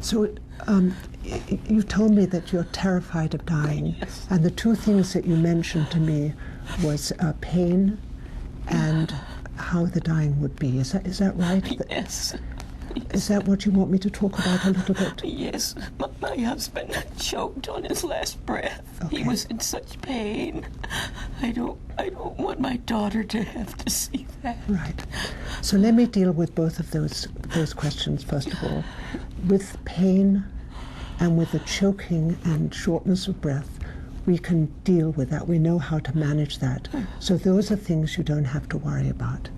So you told me that you're terrified of dying, Yes. and the two things that you mentioned to me was pain and how the dying would be. Is that right? Yes. Is that what you want me to talk about a little bit? Yes, my husband choked on his last breath. Okay. He was in such pain. I don't want my daughter to have to see that. Right. So let me deal with both of those questions first of all. With pain and with the choking and shortness of breath, we can deal with that. We know how to manage that. So those are things you don't have to worry about.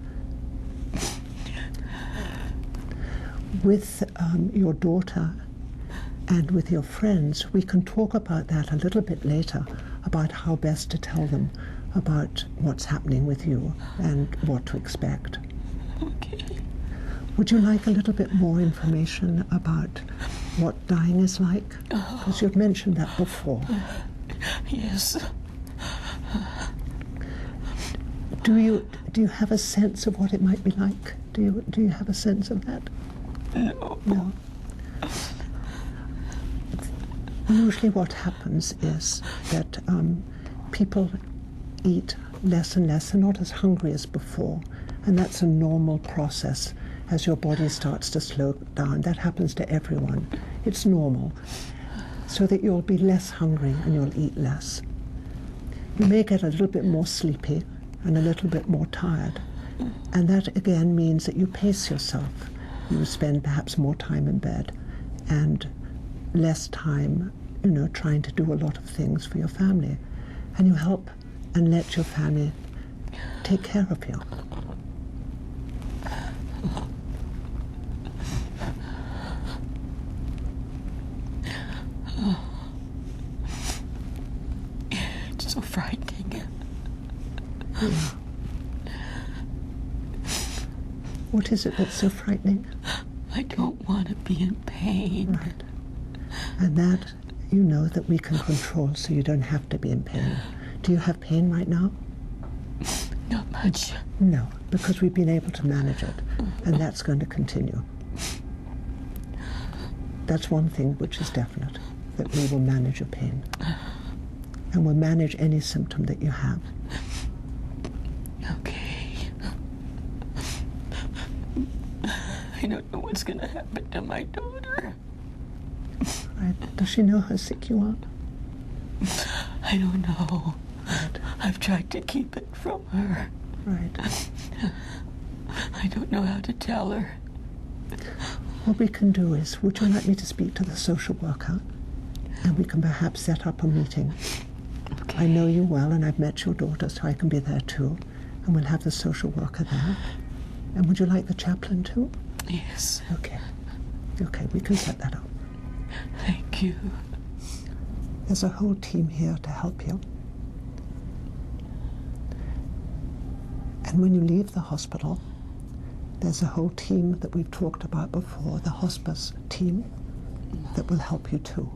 With your daughter and with your friends, we can talk about that a little bit later, about how best to tell them about what's happening with you and what to expect. Okay. Would you like a little bit more information about what dying is like? Because you've mentioned that before. Yes. Do you have a sense of what it might be like? Do you have a sense of that? No. No. Usually what happens is that people eat less and less. They're not as hungry as before. And that's a normal process as your body starts to slow down. That happens to everyone. It's normal. So that you'll be less hungry and you'll eat less. You may get a little bit more sleepy and a little bit more tired. And that again means that you pace yourself. You spend perhaps more time in bed and less time, trying to do a lot of things for your family. And you help and let your family take care of you. It's so frightening. Yeah. What is it that's so frightening? I don't want to be in pain. Right. And that you know that we can control so you don't have to be in pain. Do you have pain right now? Not much. No, because we've been able to manage it, and that's going to continue. That's one thing which is definite, that we will manage your pain. And we'll manage any symptom that you have. Okay. I don't know what's going to happen to my daughter. Right. Does she know how sick you are? I don't know. Right. I've tried to keep it from her. Right. I don't know how to tell her. What we can do is, would you like me to speak to the social worker? And we can perhaps set up a meeting. Okay. I know you well, and I've met your daughter, so I can be there too. And we'll have the social worker there. And would you like the chaplain too? Yes. Okay. Okay, we can set that up. Thank you. There's a whole team here to help you. And when you leave the hospital, there's a whole team that we've talked about before, the hospice team, that will help you too.